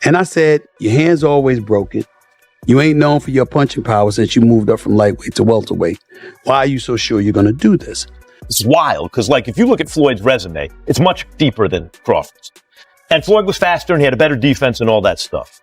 And I said, your hands are always broken. You ain't known for your punching power since you moved up from lightweight to welterweight. Why are you so sure you're going to do this? It's wild because, like, if you look at Floyd's resume, it's much deeper than Crawford's. And Floyd was faster and he had a better defense and all that stuff.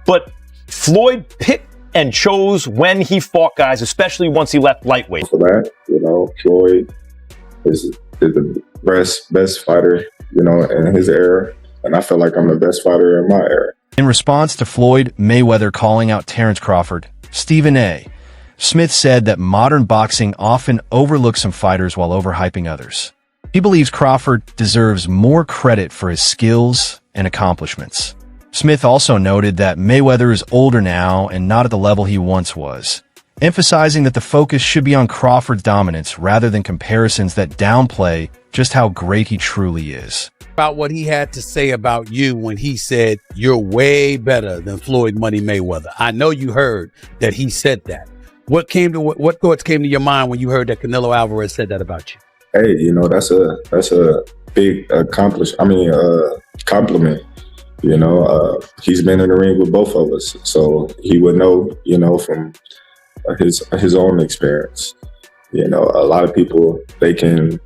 But Floyd picked and chose when he fought guys, especially once he left lightweight. For that, Floyd is the best fighter, in his era. And I feel like I'm the best fighter in my era. In response to Floyd Mayweather calling out Terence Crawford, Stephen A. Smith said that modern boxing often overlooks some fighters while overhyping others. He believes Crawford deserves more credit for his skills and accomplishments. Smith also noted that Mayweather is older now and not at the level he once was, emphasizing that the focus should be on Crawford's dominance rather than comparisons that downplay just how great he truly is. About what he had to say about you when he said you're way better than Floyd Money Mayweather. I know you heard that he said that. What thoughts came to your mind when you heard that Canelo Alvarez said that about you? Hey, that's a big compliment. He's been in the ring with both of us, so he would know, from his own experience. A lot of people, they can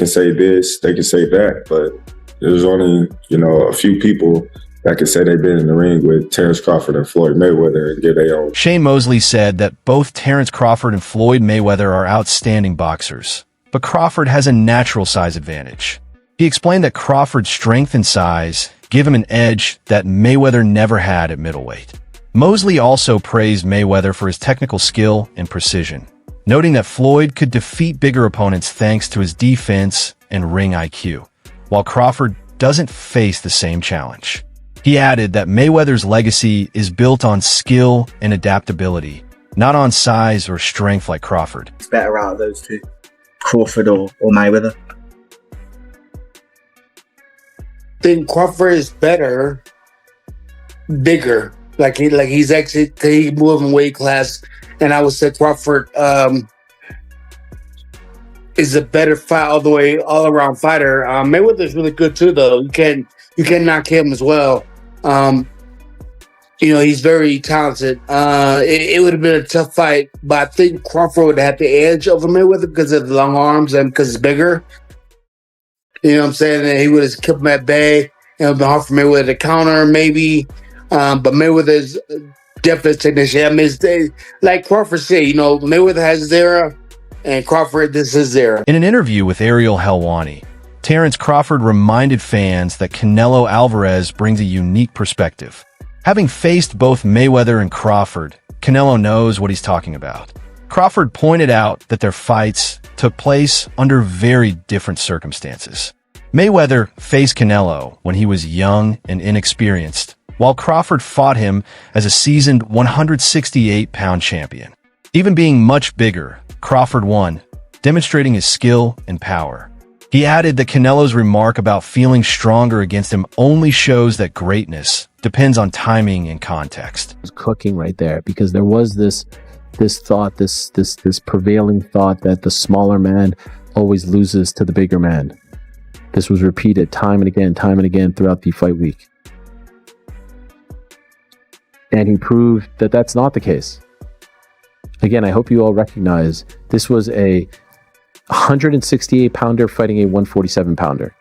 say this, they can say that, but there's only, a few people that can say they've been in the ring with Terence Crawford and Floyd Mayweather and give their own. Shane Mosley said that both Terence Crawford and Floyd Mayweather are outstanding boxers, but Crawford has a natural size advantage. He explained that Crawford's strength and size give him an edge that Mayweather never had at middleweight. Mosley also praised Mayweather for his technical skill and precision, noting that Floyd could defeat bigger opponents thanks to his defense and ring IQ, while Crawford doesn't face the same challenge. He added that Mayweather's legacy is built on skill and adaptability, not on size or strength like Crawford. It's better out of those two, Crawford or Mayweather. I think Crawford is better, bigger. He's actually, he moved in weight class, and I would say Crawford is a better fight all around fighter. Mayweather's really good too, though. You can knock him as well. He's very talented. It would have been a tough fight, but I think Crawford would have the edge over Mayweather because of the long arms and because it's bigger. You know what I'm saying? And he would have kept him at bay. It would have been hard for Mayweather to counter, maybe. But Mayweather's definitely a technician. I mean, like Crawford said, Mayweather has his era, and Crawford, this is his era. In an interview with Ariel Helwani, Terence Crawford reminded fans that Canelo Alvarez brings a unique perspective. Having faced both Mayweather and Crawford, Canelo knows what he's talking about. Crawford pointed out that their fights took place under very different circumstances. Mayweather faced Canelo when he was young and inexperienced, while Crawford fought him as a seasoned 168-pound champion. Even being much bigger, Crawford won, demonstrating his skill and power. He added that Canelo's remark about feeling stronger against him only shows that greatness depends on timing and context. It was cooking right there because there was this thought, this prevailing thought that the smaller man always loses to the bigger man. This was repeated time and again throughout the fight week. And he proved that that's not the case. Again, I hope you all recognize this was a 168-pounder fighting a 147-pounder.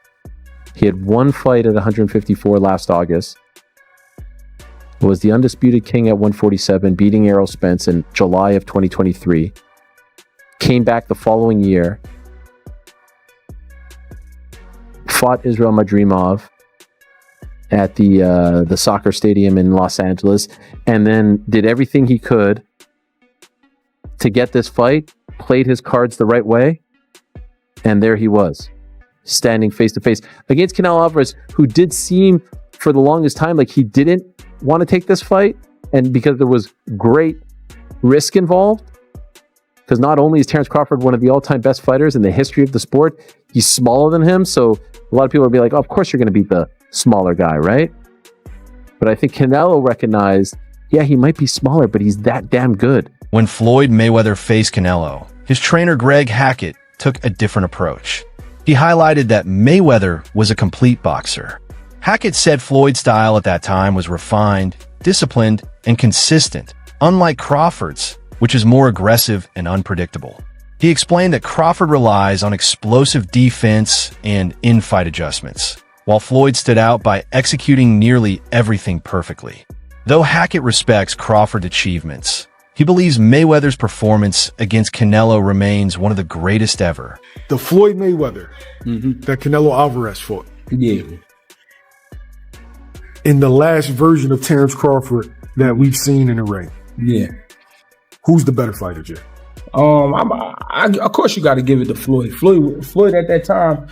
He had one fight at 154 last August, was the undisputed king at 147, beating Errol Spence in July of 2023. Came back the following year, fought Israel Madrimov at the soccer stadium in Los Angeles, and then did everything he could to get this fight, played his cards the right way, and there he was, standing face to face against Canelo Alvarez, who did seem for the longest time like he didn't want to take this fight, and because there was great risk involved, because not only is Terence Crawford one of the all-time best fighters in the history of the sport, he's smaller than him, so a lot of people would be like, oh, of course you're going to beat the smaller guy, right? But I think Canelo recognized, yeah, he might be smaller, but he's that damn good. When Floyd Mayweather faced Canelo, his trainer Greg Hackett took a different approach. He highlighted that Mayweather was a complete boxer. Hackett said Floyd's style at that time was refined, disciplined, and consistent, unlike Crawford's, which is more aggressive and unpredictable. He explained that Crawford relies on explosive defense and in-fight adjustments, while Floyd stood out by executing nearly everything perfectly. Though Hackett respects Crawford's achievements, he believes Mayweather's performance against Canelo remains one of the greatest ever. The Floyd Mayweather that Canelo Alvarez fought. Yeah. In the last version of Terence Crawford that we've seen in the ring. Yeah. Who's the better fighter, Jay? Of course you got to give it to Floyd. Floyd at that time,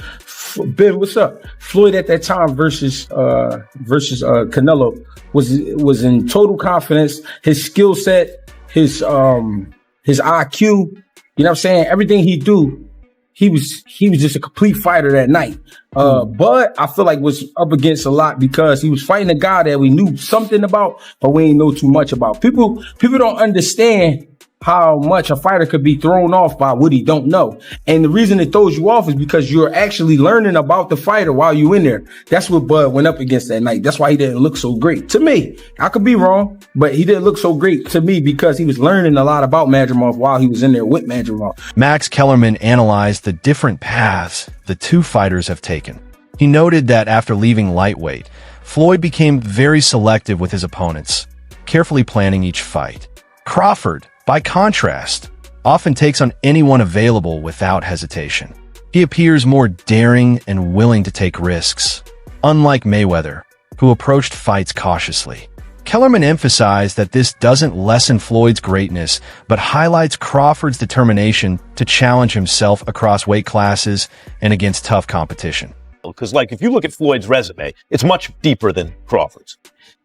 Ben, what's up? Floyd at that time versus Canelo was in total confidence. His skill set, his IQ, you know what I'm saying? Everything he do, he was just a complete fighter that night. But I feel like was up against a lot because he was fighting a guy that we knew something about, but we ain't know too much about. People don't understand how much a fighter could be thrown off by what he don't know. And the reason it throws you off is because you're actually learning about the fighter while you in there. That's what Bud went up against that night. That's why he didn't look so great. To me, I could be wrong, but he didn't look so great to me because he was learning a lot about Madrimov while he was in there with Madrimov. Max Kellerman analyzed the different paths the two fighters have taken. He noted that after leaving lightweight, Floyd became very selective with his opponents, carefully planning each fight. Crawford, by contrast, often takes on anyone available without hesitation. He appears more daring and willing to take risks, unlike Mayweather, who approached fights cautiously. Kellerman emphasized that this doesn't lessen Floyd's greatness, but highlights Crawford's determination to challenge himself across weight classes and against tough competition. Because, like, if you look at Floyd's resume, it's much deeper than Crawford's.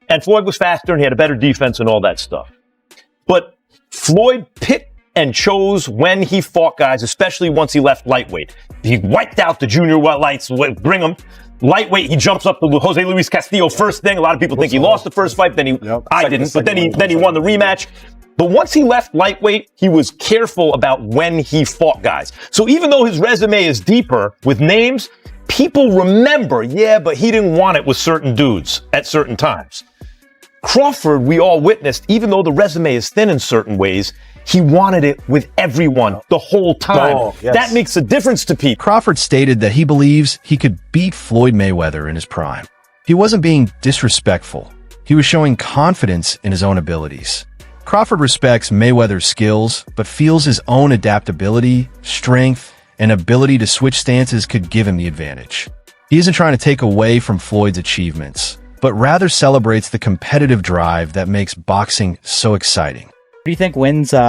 And Floyd was faster and he had a better defense and all that stuff. But Floyd picked and chose when he fought guys, especially once he left lightweight. He wiped out the junior lights, bring him. Lightweight, he jumps up to Jose Luis Castillo first thing. A lot of people think he lost the first fight, I didn't, but then he won the rematch. But once he left lightweight, he was careful about when he fought guys. So even though his resume is deeper with names, people remember, yeah, but he didn't want it with certain dudes at certain times. Crawford, we all witnessed, even though the resume is thin in certain ways, he wanted it with everyone the whole time. Oh, yes. That makes a difference to people. Crawford stated that he believes he could beat Floyd Mayweather in his prime. He wasn't being disrespectful. He was showing confidence in his own abilities. Crawford respects Mayweather's skills, but feels his own adaptability, strength, and ability to switch stances could give him the advantage. He isn't trying to take away from Floyd's achievements, but rather celebrates the competitive drive that makes boxing so exciting. Who do you think wins in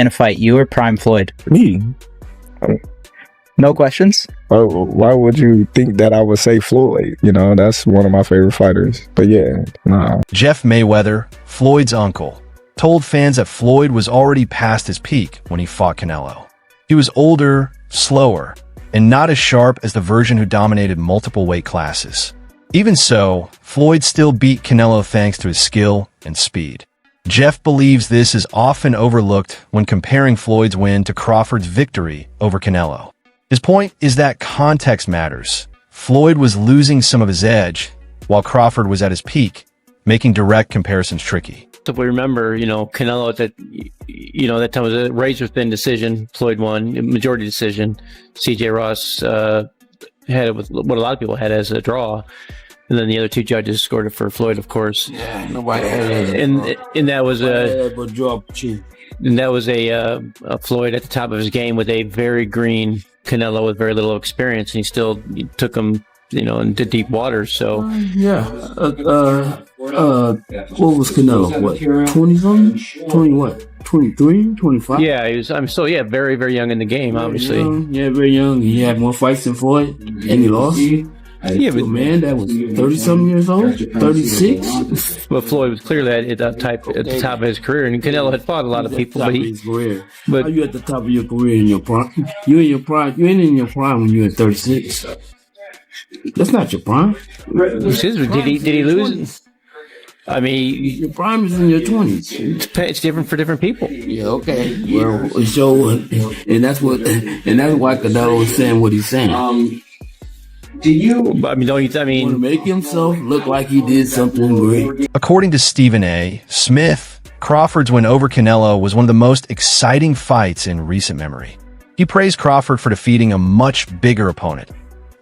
a fight, you or Prime Floyd? Me. No questions? Why would you think that I would say Floyd? You know, that's one of my favorite fighters. But yeah, nah. Jeff Mayweather, Floyd's uncle, told fans that Floyd was already past his peak when he fought Canelo. He was older, slower, and not as sharp as the version who dominated multiple weight classes. Even so, Floyd still beat Canelo thanks to his skill and speed. Jeff believes this is often overlooked when comparing Floyd's win to Crawford's victory over Canelo. His point is that context matters. Floyd was losing some of his edge, while Crawford was at his peak, making direct comparisons tricky. If we remember, Canelo at that time was a razor-thin decision. Floyd won, majority decision. C.J. Ross had it with what a lot of people had as a draw. And then the other two judges scored it for Floyd, of course. Yeah, nobody had it. And that was a Floyd at the top of his game with a very green Canelo with very little experience, and he still took him, into deep waters. So what was Canelo? What, 20-something? 20 what? 23, 25? Yeah, I'm still very, very young in the game, obviously. Very young. He had more fights than Floyd, and he lost. Yeah, but man, that was 30-something years old, 36. But Floyd was clearly at the top of his career, and Canelo had fought a lot of people. But how you at the top of your career in your prime? You in your prime? You ain't in your prime when you're at 36. That's not your prime. Did he lose? I mean, your prime is in your 20s. It's different for different people. Yeah, okay. Well, so and that's why Canelo is saying what he's saying. Do you? I mean, don't you? I mean, want to make himself look like he did something great. According to Stephen A. Smith, Crawford's win over Canelo was one of the most exciting fights in recent memory. He praised Crawford for defeating a much bigger opponent,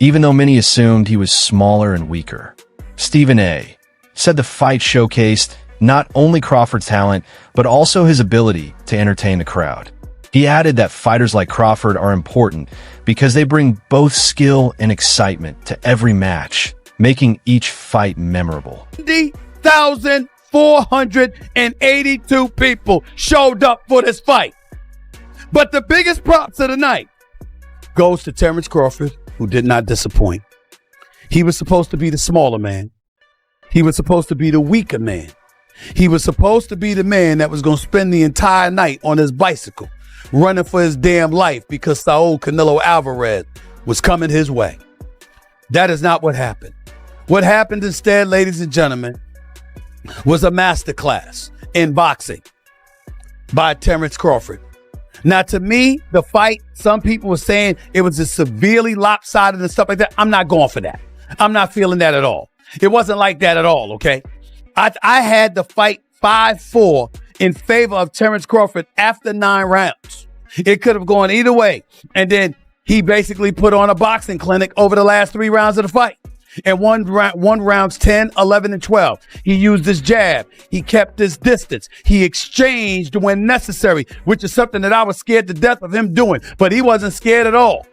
even though many assumed he was smaller and weaker. Stephen A. said the fight showcased not only Crawford's talent, but also his ability to entertain the crowd. He added that fighters like Crawford are important because they bring both skill and excitement to every match, making each fight memorable. 90,482 people showed up for this fight. But the biggest props of the night goes to Terence Crawford, who did not disappoint. He was supposed to be the smaller man. He was supposed to be the weaker man. He was supposed to be the man that was going to spend the entire night on his bicycle, running for his damn life because Saul Canelo Alvarez was coming his way. That is not what happened. What happened instead, ladies and gentlemen, was a masterclass in boxing by Terence Crawford. Now, to me, the fight, some people were saying it was just severely lopsided and stuff like that. I'm not going for that. I'm not feeling that at all. It wasn't like that at all, okay? I had the fight 5-4 in favor of Terence Crawford after 9 rounds. It could have gone either way. And then he basically put on a boxing clinic over the last 3 rounds of the fight. And one rounds 10, 11, and 12. He used his jab. He kept his distance. He exchanged when necessary, which is something that I was scared to death of him doing. But he wasn't scared at all.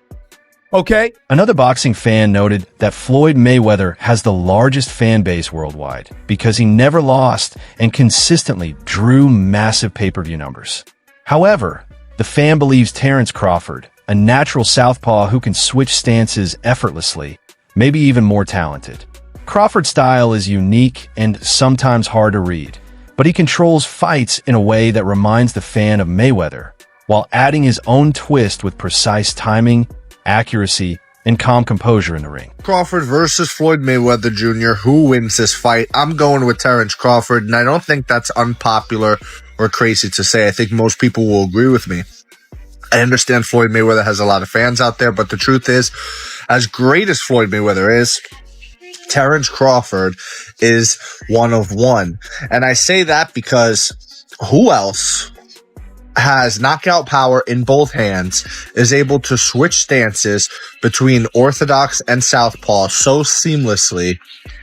Okay? Another boxing fan noted that Floyd Mayweather has the largest fan base worldwide because he never lost and consistently drew massive pay-per-view numbers. However, the fan believes Terence Crawford, a natural southpaw who can switch stances effortlessly, maybe even more talented. Crawford's style is unique and sometimes hard to read, but he controls fights in a way that reminds the fan of Mayweather, while adding his own twist with precise timing, accuracy, and calm composure in the ring. Crawford versus Floyd Mayweather Jr. Who wins this fight? I'm going with Terence Crawford, and I don't think that's unpopular or crazy to say. I think most people will agree with me. I understand Floyd Mayweather has a lot of fans out there, but the truth is, as great as Floyd Mayweather is, Terence Crawford is one of one. And I say that because who else has knockout power in both hands, is able to switch stances between orthodox and southpaw so seamlessly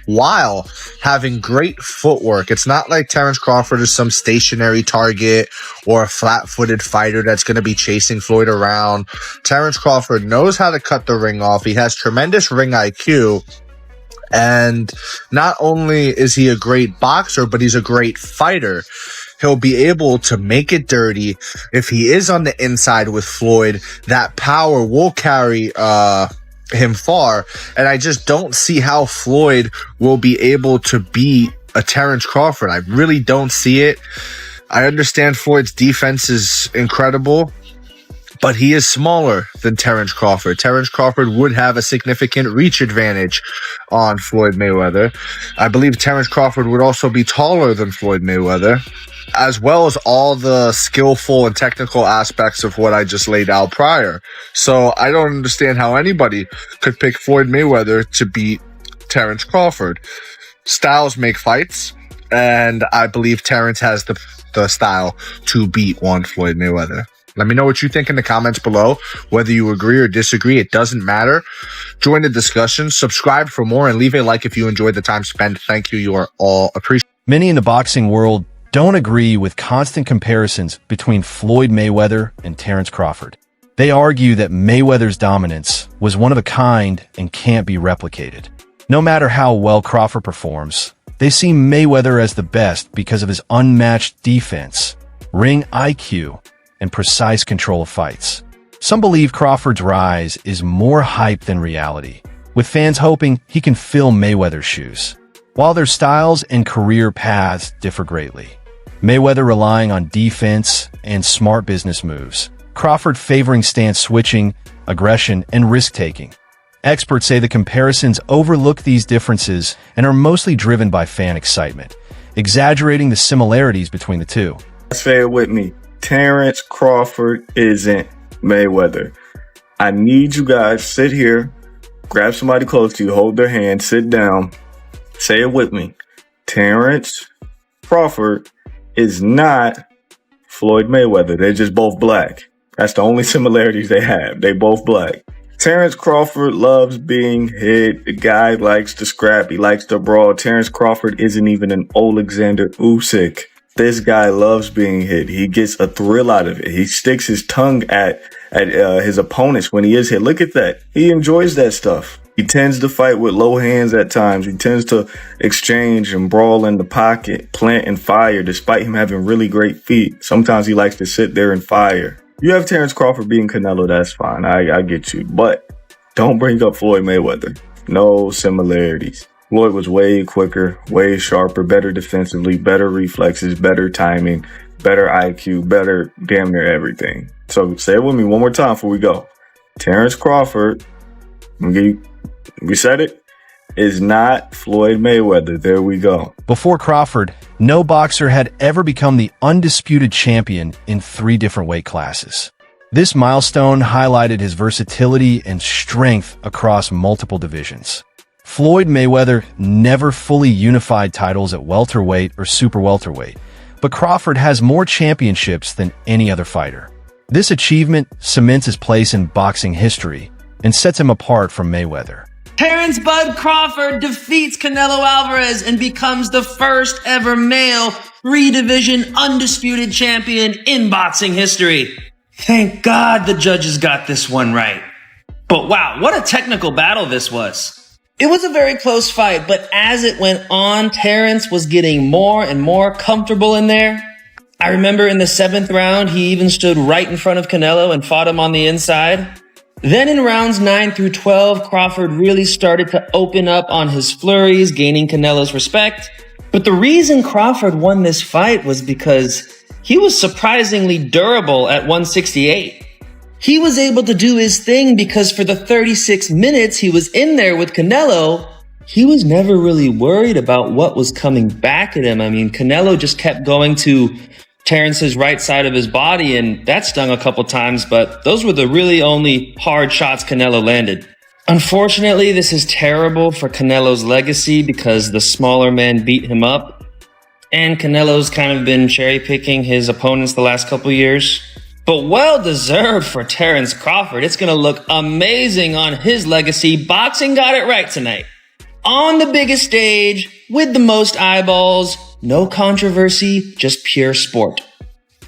while having great footwork? It's not like Terence Crawford is some stationary target or a flat-footed fighter that's going to be chasing Floyd around. Terence Crawford knows how to cut the ring off. He has tremendous ring IQ. And not only is he a great boxer, but he's a great fighter. He'll be able to make it dirty. If he is on the inside with Floyd, that power will carry him far. And I just don't see how Floyd will be able to beat a Terence Crawford. I really don't see it. I understand Floyd's defense is incredible, but he is smaller than Terence Crawford. Terence Crawford would have a significant reach advantage on Floyd Mayweather. I believe Terence Crawford would also be taller than Floyd Mayweather, as well as all the skillful and technical aspects of what I just laid out prior. So I don't understand how anybody could pick Floyd Mayweather to beat Terence Crawford. Styles make fights, and I believe Terence has the style to beat one Floyd Mayweather. Let me know what you think in the comments below. Whether you agree or disagree, it doesn't matter. Join the discussion, subscribe for more, and leave a like if you enjoyed the time spent. Thank you. You are all appreciated. Many in the boxing world don't agree with constant comparisons between Floyd Mayweather and Terence Crawford. They argue that Mayweather's dominance was one of a kind and can't be replicated. No matter how well Crawford performs, they see Mayweather as the best because of his unmatched defense, ring IQ, and precise control of fights. Some believe Crawford's rise is more hype than reality, with fans hoping he can fill Mayweather's shoes. While their styles and career paths differ greatly, Mayweather relying on defense and smart business moves, Crawford favoring stance switching, aggression, and risk-taking. Experts say the comparisons overlook these differences and are mostly driven by fan excitement, exaggerating the similarities between the two. Say it with me. Terence Crawford isn't Mayweather. I need you guys to sit here grab somebody close to you, hold their hand, sit down, say it with me. Terence Crawford is not Floyd Mayweather. They're just both black. That's the only similarities they have. They both black. Terence Crawford loves being hit. The guy likes to scrap. He likes to brawl. Terence Crawford isn't even an Alexander Usyk. This guy loves being hit. He gets a thrill out of it. He sticks his tongue at his opponents when he is hit. Look at that. He enjoys that stuff. He tends to fight with low hands at times. He tends to exchange and brawl in the pocket, plant and fire, despite him having really great feet. Sometimes he likes to sit there and fire. You have Terence Crawford beating Canelo, that's fine. I get you. But don't bring up Floyd Mayweather. No similarities. Floyd was way quicker, way sharper, better defensively, better reflexes, better timing, better IQ, better damn near everything. So say it with me one more time before we go. Terence Crawford, we said it, is not Floyd Mayweather. There we go. Before Crawford, no boxer had ever become the undisputed champion in 3 different weight classes. This milestone highlighted his versatility and strength across multiple divisions. Floyd Mayweather never fully unified titles at welterweight or super welterweight, but Crawford has more championships than any other fighter. This achievement cements his place in boxing history and sets him apart from Mayweather. Terence Bud Crawford defeats Canelo Alvarez and becomes the first ever male 3-division undisputed champion in boxing history. Thank God the judges got this one right. But wow, what a technical battle this was. It was a very close fight, but as it went on, Terence was getting more and more comfortable in there. I remember in the 7th round, he even stood right in front of Canelo and fought him on the inside. Then in rounds 9 through 12, Crawford really started to open up on his flurries, gaining Canelo's respect. But the reason Crawford won this fight was because he was surprisingly durable at 168. He was able to do his thing because for the 36 minutes he was in there with Canelo, he was never really worried about what was coming back at him. I mean, Canelo just kept going to Terence's right side of his body, and that stung a couple times, but those were the really only hard shots Canelo landed. Unfortunately, this is terrible for Canelo's legacy because the smaller men beat him up, and Canelo's kind of been cherry-picking his opponents the last couple years. But well-deserved for Terence Crawford. It's going to look amazing on his legacy. Boxing got it right tonight. On the biggest stage, with the most eyeballs, no controversy, just pure sport.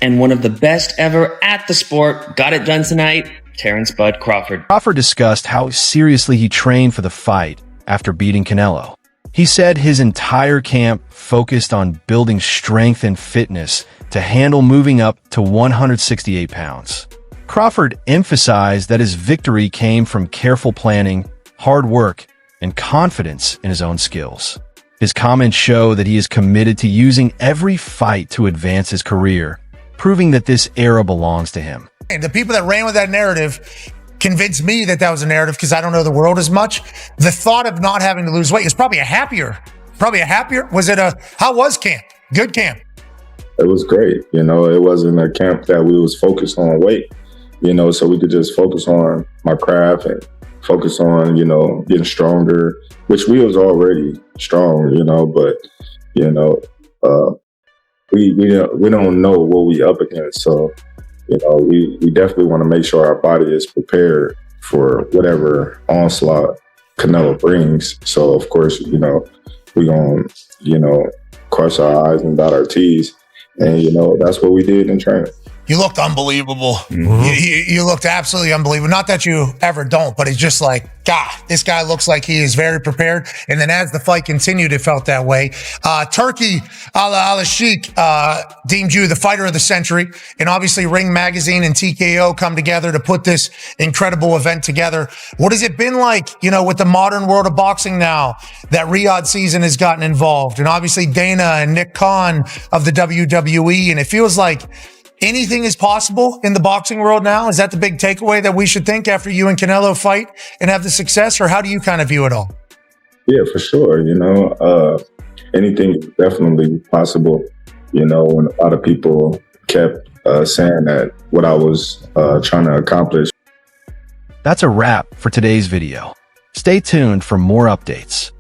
And one of the best ever at the sport got it done tonight, Terence Bud Crawford. Crawford discussed how seriously he trained for the fight after beating Canelo. He said his entire camp focused on building strength and fitness to handle moving up to 168 pounds. Crawford emphasized that his victory came from careful planning, hard work, and confidence in his own skills. His comments show that he is committed to using every fight to advance his career, proving that this era belongs to him. The people that ran with that narrative convinced me that that was a narrative because I don't know the world as much. The thought of not having to lose weight is probably a happier. How was camp? Good camp. It was great. You know, it wasn't a camp that we was focused on weight, you know, so we could just focus on my craft and focus on, you know, getting stronger, which we was already strong, you know, but, you know, we don't know what we up against. So, you know, we definitely want to make sure our body is prepared for whatever onslaught Canelo brings. So, of course, you know, we going to, you know, cross our I's and dot our T's. And, you know, that's what we did in training. You looked unbelievable. Mm-hmm. You looked absolutely unbelievable. Not that you ever don't, but it's just like, God, this guy looks like he is very prepared. And then as the fight continued, it felt that way. Turkey Al Sheikh deemed you the fighter of the century. And obviously Ring Magazine and TKO come together to put this incredible event together. What has it been like, you know, with the modern world of boxing now that Riyadh season has gotten involved? And obviously Dana and Nick Khan of the WWE. And it feels like anything is possible in the boxing world now. Is that the big takeaway that we should think after you and Canelo fight and have the success, or how do you kind of view it all? Yeah, for sure. You know, anything is definitely possible. You know, when a lot of people kept saying that what I was trying to accomplish. That's a wrap for today's video. Stay tuned for more updates.